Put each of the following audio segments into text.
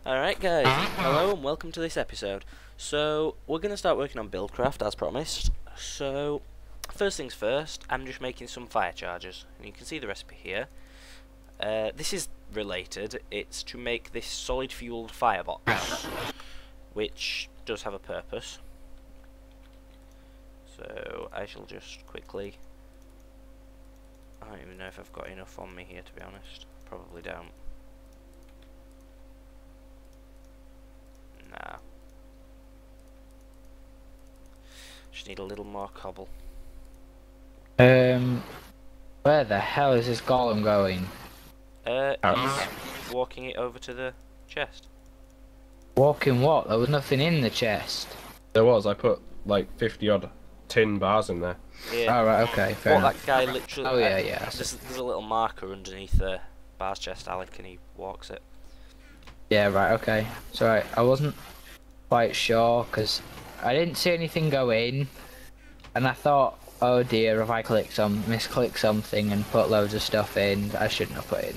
Alright guys, hello and welcome to this episode. So, we're going to start working on BuildCraft as promised. So, first things first, I'm just making some fire chargers. And you can see the recipe here. This is related, it's to make this solid fueled firebox, which does have a purpose. So, I shall just quickly... I don't even know if I've got enough on me here, to be honest. Probably don't. Nah. Just need a little more cobble. Where the hell is this golem going? He's walking it over to the chest. Walking what? There was nothing in the chest. There was. I put like 50 odd tin bars in there. Yeah. Oh right, okay, fair enough. That guy literally... Oh yeah, yeah. There's a little marker underneath the bars chest, Alec, and he walks it. Yeah, right, okay. Sorry, I wasn't quite sure, because I didn't see anything go in, and I thought, oh dear, if I misclick something and put loads of stuff in, I shouldn't have put in.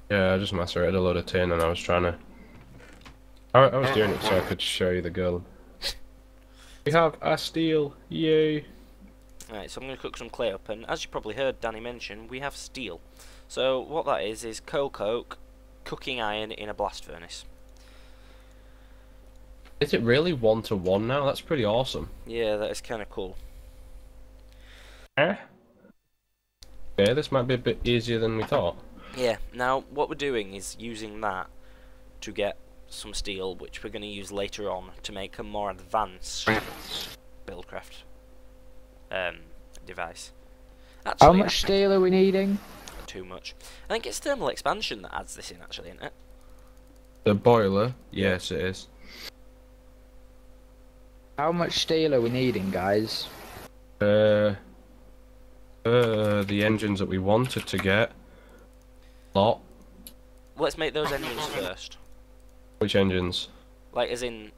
Yeah, I just macerated a load of tin and I was trying to... I was doing it so I could show you the girl. We have a steel, yay! Right, so I'm going to cook some clay up, and as you probably heard Danny mention, we have steel. So what that is coke, cooking iron in a blast furnace. Is it really 1-to-1 now? That's pretty awesome. Yeah, that is kind of cool. Eh? Okay, this might be a bit easier than we thought. Yeah, now what we're doing is using that to get some steel, which we're going to use later on to make a more advanced BuildCraft device. Actually, How much steel are we needing? Too much. I think it's thermal expansion that adds this in, actually, isn't it? The boiler? Yes, it is. How much steel are we needing, guys? The engines that we wanted to get. Lot. Let's make those engines first. Which engines? Like, as in,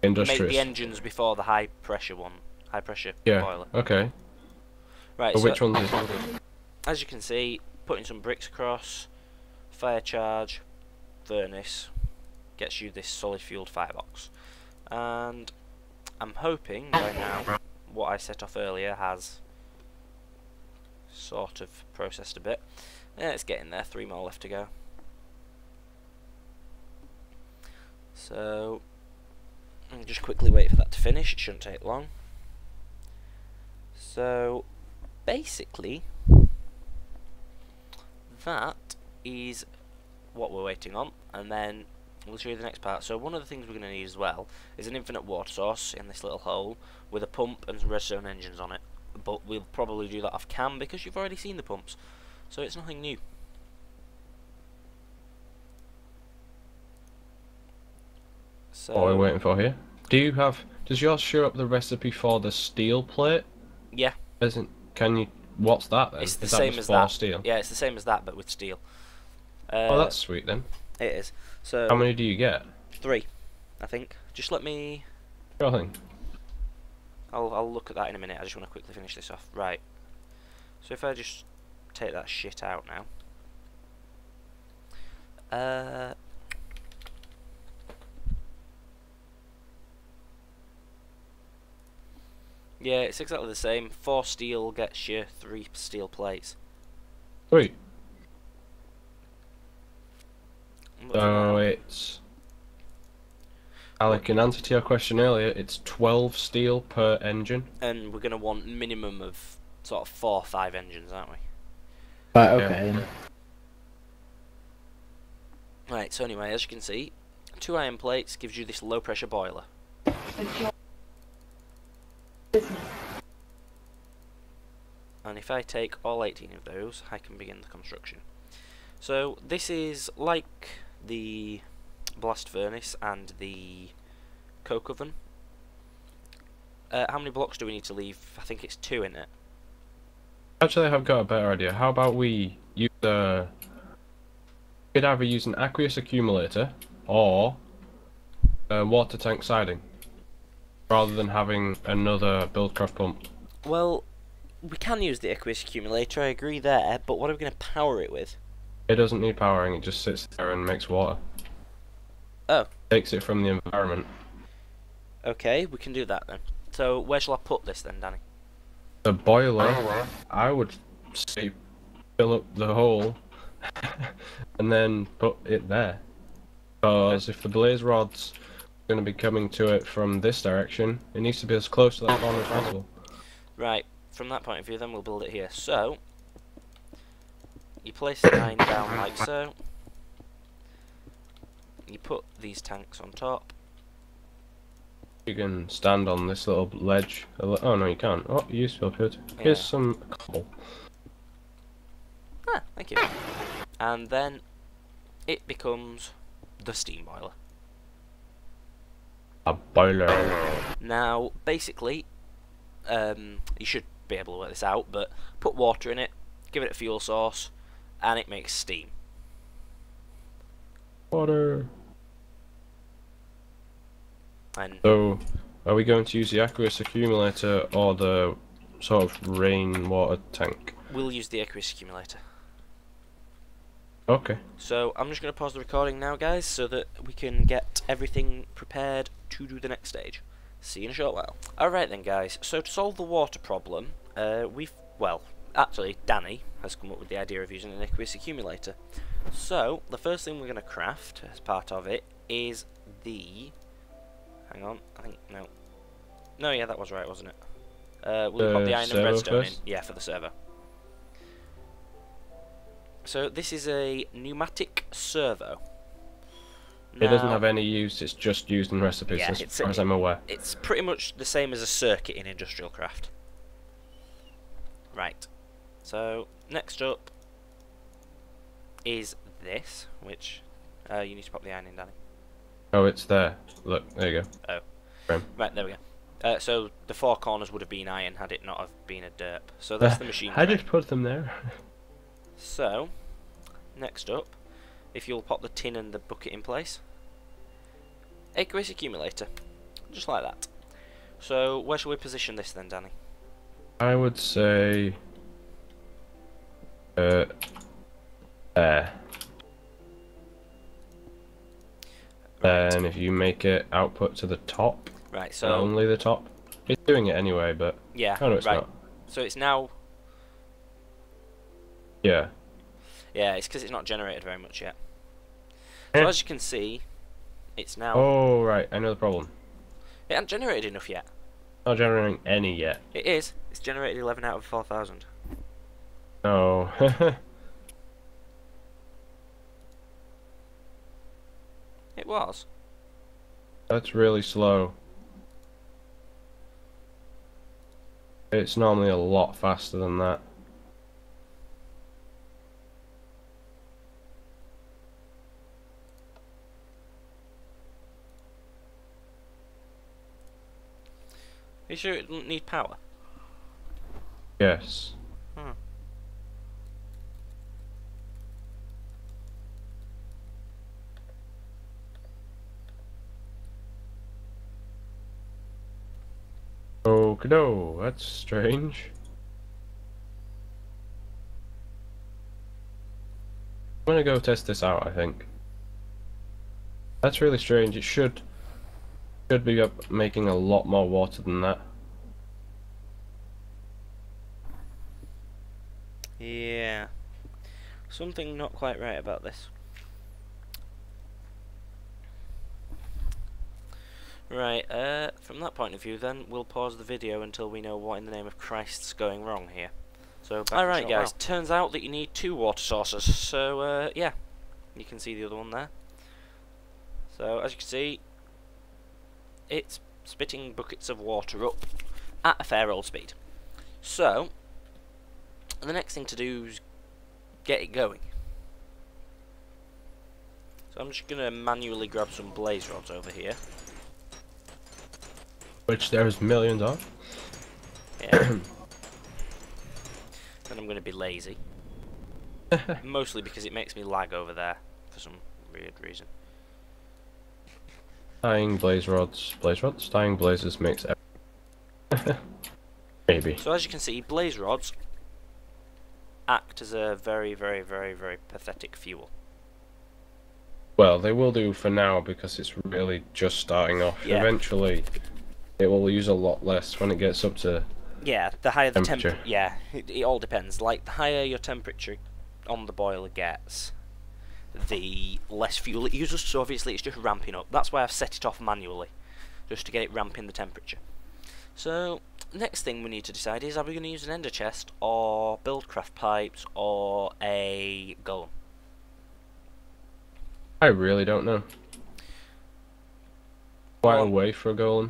Industrious. make the engines before the high pressure one. High pressure Yeah, boiler. okay. Right, But so which ones is it? as you can see, putting some bricks across, fire charge, furnace, gets you this solid fueled firebox. And I'm hoping by now what I set off earlier has sort of processed a bit. Yeah, it's getting there, 3 more left to go. So, I'll just quickly wait for that to finish, it shouldn't take long. So, basically, that is what we're waiting on, and then we'll show you the next part. So one of the things we're going to need as well is an infinite water source in this little hole with a pump and some redstone engines on it. But we'll probably do that off cam because you've already seen the pumps, so it's nothing new. So What are we waiting for here? Does yours show up the recipe for the steel plate? yeah, What's that then? it's the Is same just as for that. steel? Yeah, it's the same as that, but with steel. Oh, that's sweet then. It is. So How many do you get? 3, I think. Just let me. Sure thing. I'll look at that in a minute. I just want to quickly finish this off. Right. So if I just take that shit out now. Yeah, it's exactly the same. 4 steel gets you 3 steel plates. Sweet. But for So now- it's... Alec, in answer to your question earlier, it's 12 steel per engine. and we're gonna want minimum of sort of 4 or 5 engines, aren't we? Right, Yeah. okay. then. Right. So anyway, as you can see, 2 iron plates gives you this low pressure boiler. And if I take all 18 of those, I can begin the construction. So this is like the blast furnace and the coke oven. How many blocks do we need to leave? I think it's 2 in it. Actually, I've got a better idea. How about we use we could either use an aqueous accumulator or a water tank siding, rather than having another BuildCraft pump. Well, we can use the aqueous accumulator, I agree there, but what are we going to power it with? It doesn't need powering, it just sits there and makes water. Oh. Takes it from the environment. Okay, we can do that then. So where shall I put this then, Danny? The boiler, I would say fill up the hole and then put it there. Because if the blaze rod's going to be coming to it from this direction, it needs to be as close to that corner as possible. Right, from that point of view then we'll build it here. So, you place the iron down like so. You put these tanks on top. You can stand on this little ledge. Oh no, you can't. Oh, you still could. Here's some cobble. Ah, thank you. And then it becomes the steam boiler. A boiler. Now, basically, you should be able to work this out, but put water in it, give it a fuel source, and it makes steam. Water. And So, are we going to use the aqueous accumulator or the sort of rainwater tank? we'll use the aqueous accumulator. Okay. So I'm just going to pause the recording now, guys, so that we can get everything prepared to do the next stage. See you in a short while. Alright then, guys, so to solve the water problem, actually Danny has come up with the idea of using an aqueous accumulator. So the first thing we're going to craft as part of it is the... hang on, I think, no, yeah, that was right, wasn't it? We'll put the iron and redstone in, yeah, for the servo. So this is a pneumatic servo. It doesn't have any use, it's just used in recipes, yeah, as far as I'm aware. It's pretty much the same as a circuit in Industrial Craft. Right. So, next up is this, which you need to pop the iron in, Danny. Oh, it's there. Look, there you go. Oh. Frame. Right, there we go. So, the four corners would have been iron had it not have been a derp. So that's the machine. I just put them there. So, next up, if you'll pop the tin and the bucket in place, aqueous accumulator, just like that. So, where shall we position this then, Danny? I would say... there. Right. And if you make it output to the top, Right, so... only the top. It's doing it anyway, but... yeah, oh no, it's right. not. So it's now... Yeah. yeah, it's because it's not generated very much yet. So as you can see, it's now... oh, right, I know the problem. it hasn't generated enough yet. Not generating any yet. It is. It's generated 11 out of 4,000. No. It was. That's really slow. It's normally a lot faster than that. Are you sure it doesn't need power? Yes. Hmm. Oh, no, that's strange. I'm gonna go test this out, I think. That's really strange. It should be up making a lot more water than that. Yeah. Something not quite right about this. Right, from that point of view then, we'll pause the video until we know what in the name of Christ's going wrong here. So, alright guys, turns out that you need 2 water sources, so yeah, you can see the other one there. So, as you can see, it's spitting buckets of water up at a fair old speed. So, the next thing to do is get it going. So I'm just going to manually grab some blaze rods over here. Which there's millions of. Yeah. Then I'm going to be lazy. Mostly because it makes me lag over there for some weird reason. Tying blaze rods. Tying blazes makes everything. Maybe. So as you can see, blaze rods act as a very, very, very, very pathetic fuel. Well, they will do for now because it's really just starting off. Yeah. Eventually, it will use a lot less when it gets up to Yeah, the higher the temperature. Yeah, it all depends. Like, the higher your temperature on the boiler gets, the less fuel it uses, so obviously it's just ramping up. That's why I've set it off manually, just to get it ramping the temperature. So, next thing we need to decide is, are we going to use an ender chest, or BuildCraft pipes, or a golem? I really don't know. Quite a Well, way for a golem.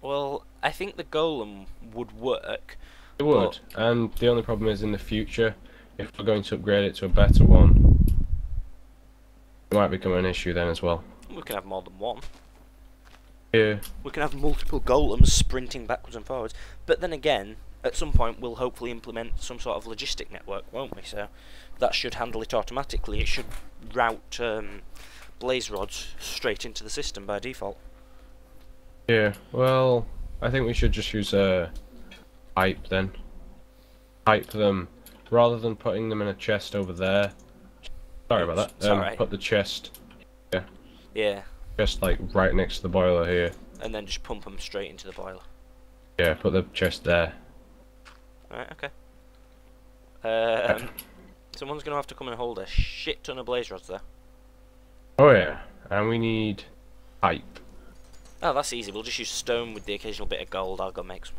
well, I think the golem would work. It would, and the only problem is in the future, if we're going to upgrade it to a better one, it might become an issue then as well. We can have more than one. Yeah. We can have multiple golems sprinting backwards and forwards. But then again, at some point we'll hopefully implement some sort of logistic network, won't we? So that should handle it automatically. It should route blaze rods straight into the system by default. Yeah, well, I think we should just use a pipe then. Pipe them, rather than putting them in a chest over there. Sorry about that. It's alright. Put the chest, Yeah, chest like right next to the boiler here. and then just pump them straight into the boiler. Yeah, put the chest there. Alright, okay. Someone's going to have to come and hold a shit ton of blaze rods there. Oh yeah, and we need pipe. Oh, that's easy. We'll just use stone with the occasional bit of gold. I'll go make some.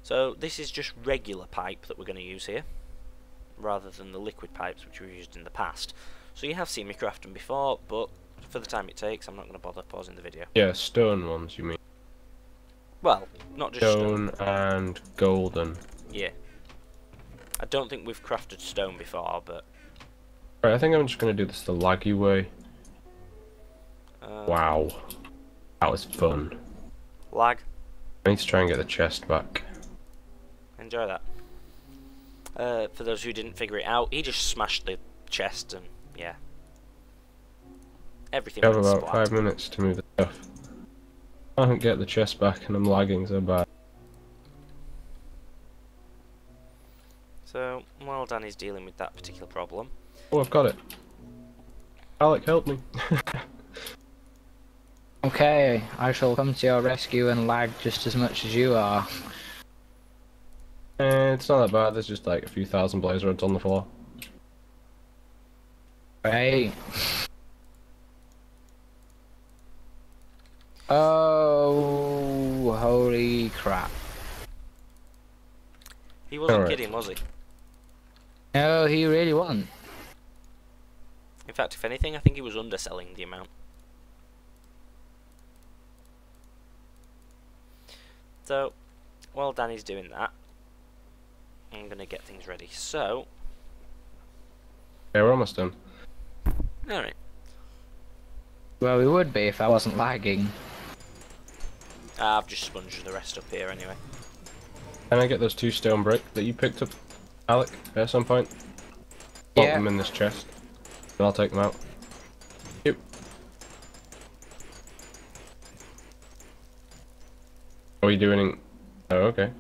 So this is just regular pipe that we're going to use here, rather than the liquid pipes which we've used in the past. So you have seen me craft them before, but for the time it takes, I'm not going to bother pausing the video. Yeah, stone ones you mean. Well, not just stone. Stone and golden. Yeah. I don't think we've crafted stone before, but... Right, I think I'm just gonna do this the laggy way. Wow. That was fun. Lag. I need to try and get the chest back. Enjoy that. For those who didn't figure it out, he just smashed the chest and, yeah. Everything We have went about splat. 5 minutes to move the stuff. I can't get the chest back and I'm lagging so bad. So, while Danny's dealing with that particular problem... Oh, I've got it. Alec, help me. Okay, I shall come to your rescue and lag just as much as you are. It's not that bad, there's just like a few thousand blaze rods on the floor. Right. Oh, holy crap. He wasn't Alright. kidding, was he? No, he really wasn't. In fact, if anything, I think he was underselling the amount. So, while Danny's doing that, I'm going to get things ready. So, Yeah, we're almost done. alright. Well, we would be if I wasn't lagging. I've just sponged the rest up here anyway. Can I get those 2 stone brick that you picked up, Alec, at some point? Put Yeah. them in this chest. And I'll take them out. Yep. Are we doing... Oh, okay.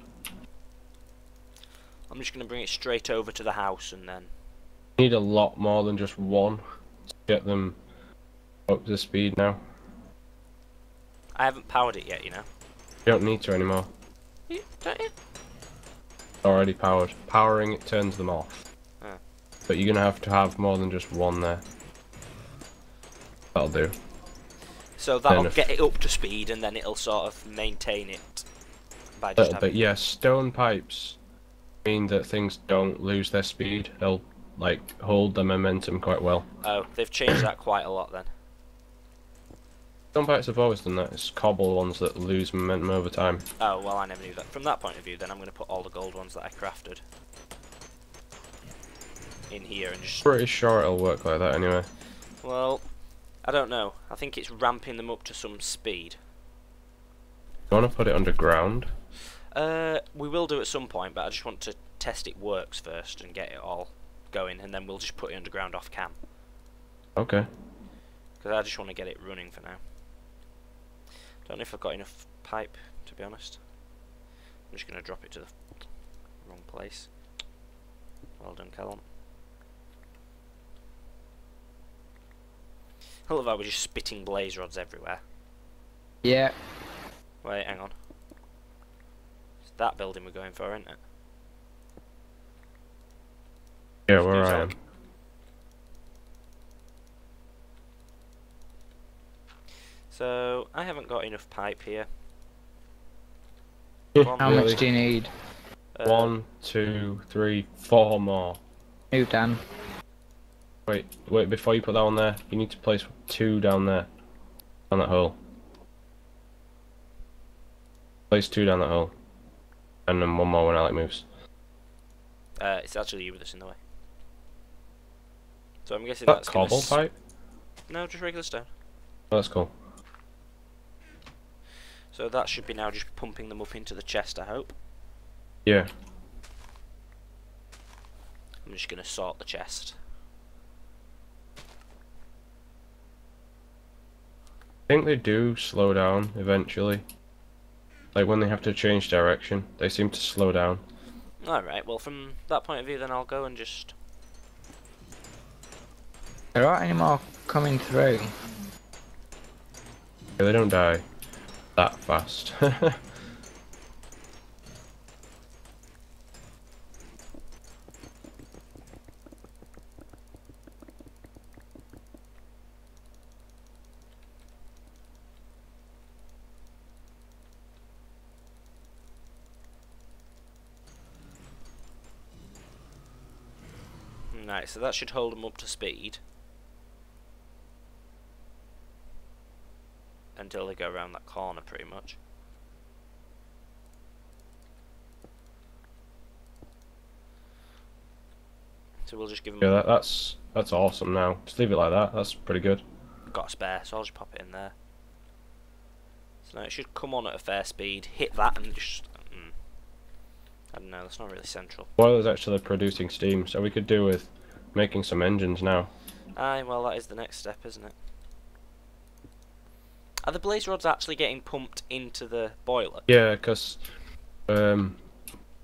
I'm just going to bring it straight over to the house and then... Need a lot more than just one to get them up to speed now. I haven't powered it yet, you know. You don't need to anymore. Don't you? Already powered. Powering it turns them off. Oh. But you're gonna have to have more than just one there. That'll do. So that'll Enough. get it up to speed and then it'll sort of maintain it by A just little bit, yeah. Stone pipes mean that things don't lose their speed. They'll, like, hold the momentum quite well. Oh, they've changed that quite a lot then. Stone pipes have always done that. It's cobble ones that lose momentum over time. Oh, well, I never knew that. From that point of view, then I'm going to put all the gold ones that I crafted in here and just... Pretty sure it'll work like that anyway. Well, I don't know. I think it's ramping them up to some speed. You wanna put it underground? We will do at some point, but I just want to test it works first and get it all going, and then we'll just put it underground off cam. Okay. Because I just want to get it running for now. Don't know if I've got enough pipe, to be honest. I'm just going to drop it to the Wrong place. Well done, Callum. I love how we're just spitting blaze rods everywhere. Yeah. Wait, hang on. It's that building we're going for, isn't it? Yeah, where I am. So, I haven't got enough pipe here. How much do you need? 1, 2, 3, 4 more. Who, Dan? Wait, before you put that one there, you need to place 2 down there. Down that hole. Place 2 down that hole. And then 1 more when Alec moves. It's actually you with us in the way. So I'm guessing Is that that's cobble pipe? No, just regular stone. Oh, that's cool. So that should be now just pumping them up into the chest, I hope. Yeah. I'm just going to sort the chest. I think they do slow down eventually. Like when they have to change direction, they seem to slow down. Alright, well from that point of view then I'll go and just... There aren't any more coming through. Yeah, they don't die that fast. Right, so that should hold them up to speed. Until they go around that corner, pretty much. So we'll just give them... Yeah, that's awesome now. Just leave it like that, that's pretty good. Got a spare, so I'll just pop it in there. So now it should come on at a fair speed, hit that and just... I don't know, that's not really central. Boiler's actually producing steam, so we could do with making some engines now. Aye, well that is the next step, isn't it? Are the blaze rods actually getting pumped into the boiler? Yeah, because... well,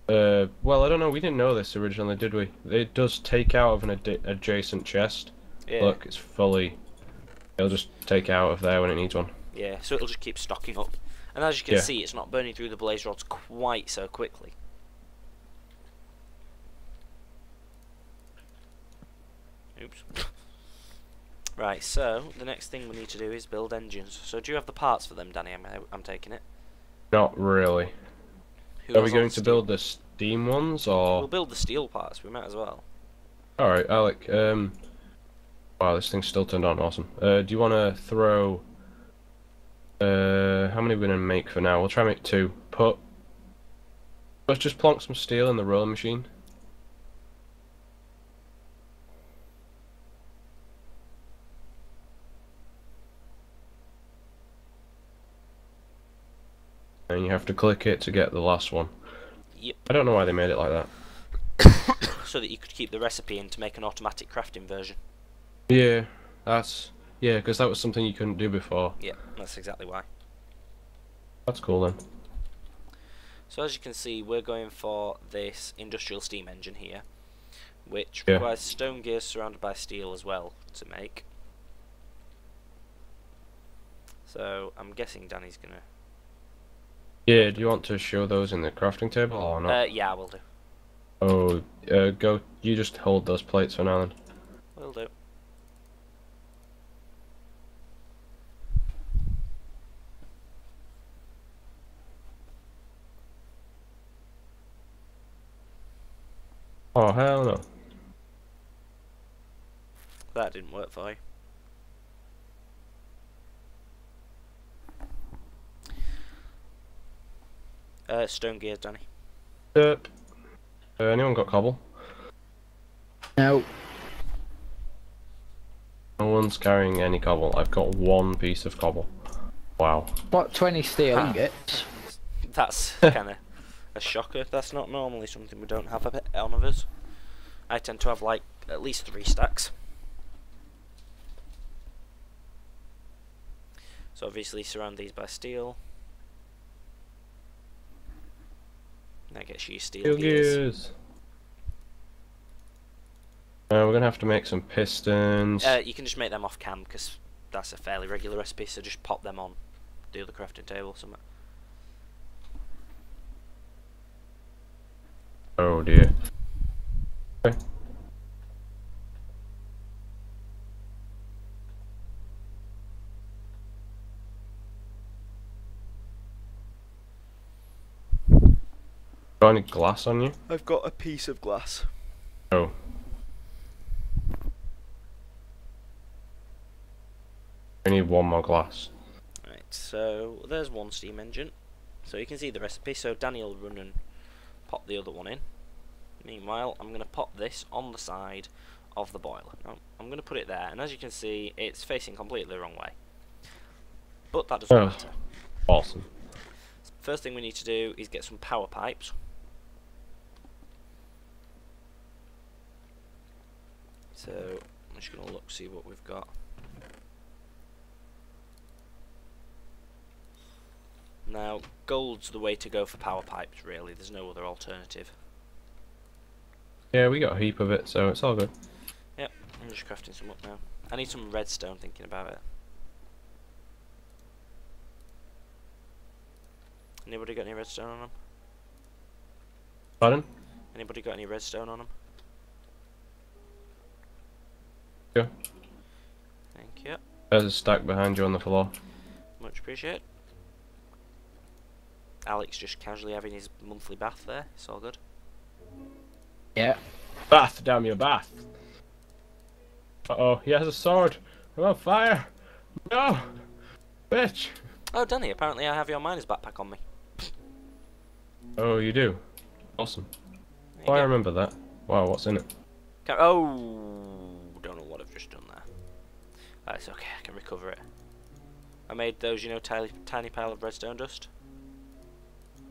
I don't know, we didn't know this originally, did we? It does take out of an adjacent chest. Yeah. Look, it's fully... It'll just take out of there when it needs one. Yeah, so it'll just keep stocking up. And as you can see, it's not burning through the blaze rods quite so quickly. Oops. Right, so the next thing we need to do is build engines. So do you have the parts for them, Danny? I'm taking it. Not really. Who Are we has all going the to steel? build the steam ones, or...? We'll build the steel parts, we might as well. Alright, Alec, wow, this thing's still turned on, awesome. Do you want to throw... how many are we going to make for now? We'll try and make 2. Let's just plonk some steel in the rolling machine. And you have to click it to get the last one. Yep. I don't know why they made it like that. So that you could keep the recipe in to make an automatic crafting version. Yeah, because that was something you couldn't do before. Yeah, that's exactly why. That's cool then. So as you can see, we're going for this industrial steam engine here, which Yeah. requires stone gears surrounded by steel as well to make. So I'm guessing Danny's gonna... Yeah, do you want to show those in the crafting table or not? Yeah, I will do. Oh, go. You just hold those plates for now then. Will do. Oh, hell no. That didn't work for you. Stone gears, Danny. Yep. Anyone got cobble? No. No one's carrying any cobble. I've got 1 piece of cobble. Wow. What, 20 steel Ah. ingots? That's kind of a shocker. That's not normally something we don't have a bit on of us. I tend to have like at least 3 stacks. So obviously surround these by steel. That gets you steel Steel gears. gears. We're gonna have to make some pistons. You can just make them off cam because that's a fairly regular recipe. So just pop them on the other crafting table or something. Oh dear. Okay. Got any glass on you? I've got a piece of glass. Oh. I need one more glass. Right, so there's one steam engine. So you can see the recipe. So Danny will run and pop the other one in. Meanwhile, I'm going to pop this on the side of the boiler. Now, I'm going to put it there, and as you can see, it's facing completely the wrong way. But that doesn't matter. Awesome. First thing we need to do is get some power pipes. So I'm just going to look, see what we've got. Now, gold's the way to go for power pipes, really. There's no other alternative. Yeah, we got a heap of it, so it's all good. Yep, I'm just crafting some up now. I need some redstone, thinking about it. Anybody got any redstone on them? Pardon? Anybody got any redstone on them? Yeah. Thank you. There's a stack behind you on the floor. Much appreciated. Alex just casually having his monthly bath there. It's all good. Yeah. Bath, damn your bath. Uh-oh, he has a sword. I'm on fire. No! Bitch! Oh, Danny, apparently I have your miner's backpack on me. Oh, you do? Awesome. There you Oh, I go. remember that. Wow, what's in it? Oh, don't know what I've just done there. That's okay, I can recover it. I made those, you know, tiny pile of redstone dust.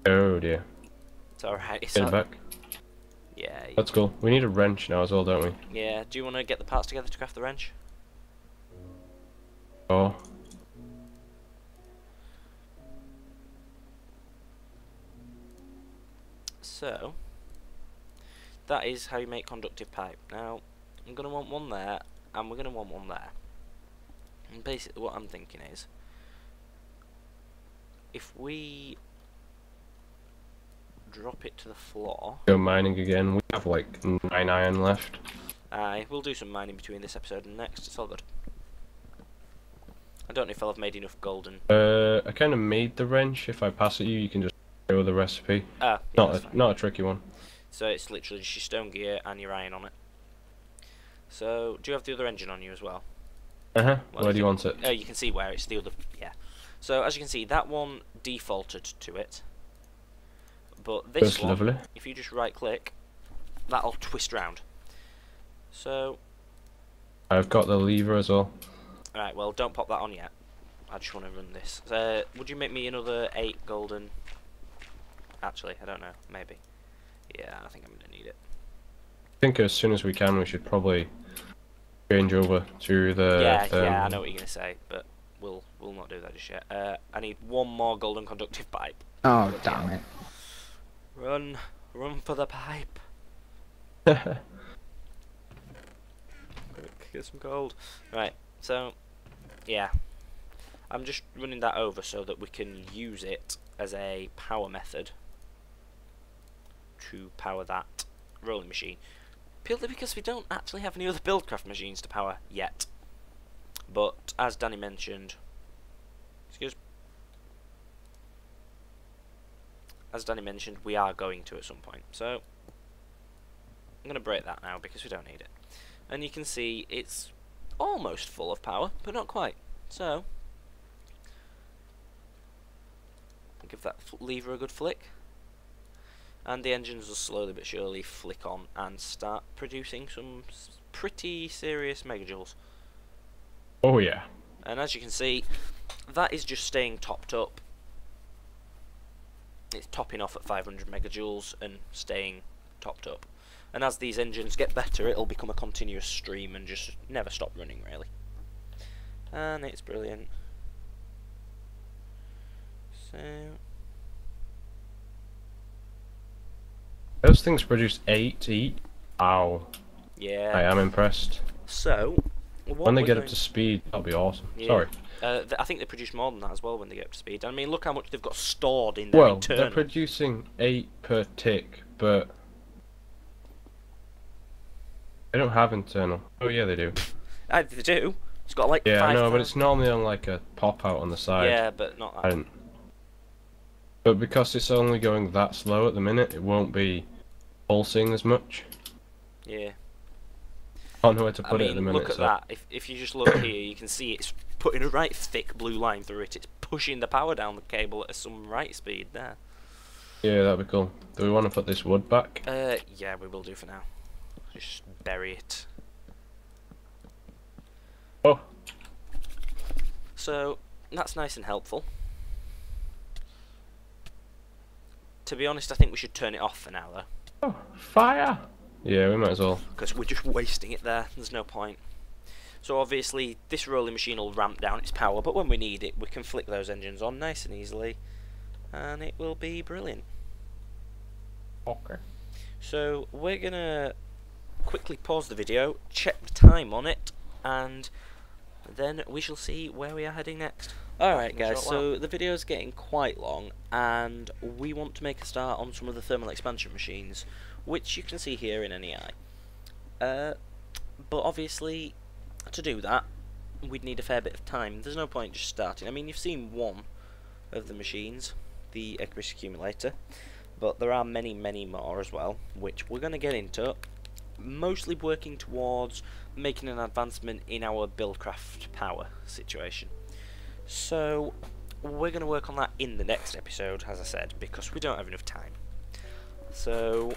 Oh dear. It's alright. It's Get it back. Yeah. That's cool. We need a wrench now as well, don't we? Yeah. Do you want to get the parts together to craft the wrench? Oh. So, that is how you make conductive pipe. Now, I'm going to want one there, and we're going to want one there. And basically what I'm thinking is, if we drop it to the floor... Go mining again. We have like 9 iron left. We'll do some mining between this episode and next, it's all good. I don't know if I'll have made enough golden... I kind of made the wrench. If I pass it you, you can just show the recipe. Ah, yeah, Not a tricky one. So it's literally just your stone gear and your iron on it. So, do you have the other engine on you as well? Uh-huh. Well, Where do you want it? You can see where it's the other... Yeah. So, as you can see, that one defaulted to it. But this That's one, lovely. if you just right-click, that'll twist round. So... I've got the lever as well. Alright, well, don't pop that on yet. I just want to run this. Would you make me another 8 golden... Actually, I don't know. Maybe. Yeah, I think I'm going to need it. I think as soon as we can, we should probably change over to the... Yeah, I know what you're going to say, but we'll not do that just yet. I need one more golden conductive pipe. Oh, damn it. Run for the pipe. Um, Quick, get some gold. Right, so, yeah. I'm just running that over so that we can use it as a power method to power that rolling machine. Purely because we don't actually have any other BuildCraft machines to power yet. But, as Danny mentioned... As Danny mentioned, we are going to at some point. So, I'm going to break that now because we don't need it. And you can see it's almost full of power, but not quite. So, give that lever a good flick. And the engines will slowly but surely flick on and start producing some pretty serious megajoules. Oh yeah. And as you can see, that is just staying topped up. It's topping off at 500 megajoules and staying topped up. And as these engines get better, it'll become a continuous stream and just never stop running, really. And it's brilliant. So... Those things produce 8 each. Wow. Yeah. I am impressed. So, When they get up to speed, that'll be awesome. Yeah. Sorry. I think they produce more than that as well when they get up to speed. I mean, look how much they've got stored in their Well, internal. they're producing 8 per tick, but they don't have internal. Oh yeah, they do. They do. It's got like Yeah, 5, I know, but it's normally on like a pop out on the side. Yeah, but not that. But because it's only going that slow at the minute, it won't be pulsing as much. Yeah. I don't know where to put it at the minute. Look at that. If you just look here, you can see it's putting a right thick blue line through it. It's pushing the power down the cable at some right speed there. Yeah, that'd be cool. Do we want to put this wood back? Yeah, we will do for now. Just bury it. Oh. So, that's nice and helpful. To be honest, I think we should turn it off for now, though. Oh, fire! Yeah, we might as well. Because we're just wasting it there. There's no point. So obviously, this rolling machine will ramp down its power, but when we need it, we can flick those engines on nice and easily, and it will be brilliant. Okay. So we're gonna quickly pause the video, check the time on it, and then we shall see where we are heading next. Alright guys, so the video is getting quite long, and we want to make a start on some of the thermal expansion machines, which you can see here in NEI. But obviously, to do that, we'd need a fair bit of time. There's no point just starting. I mean, you've seen one of the machines, the Aqueous Accumulator, but there are many, many more as well, which we're going to get into, mostly working towards making an advancement in our BuildCraft power situation. So, we're going to work on that in the next episode, as I said, because we don't have enough time. So,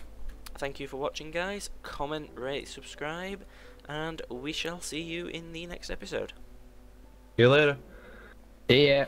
thank you for watching, guys. Comment, rate, subscribe, and we shall see you in the next episode. See you later. See ya.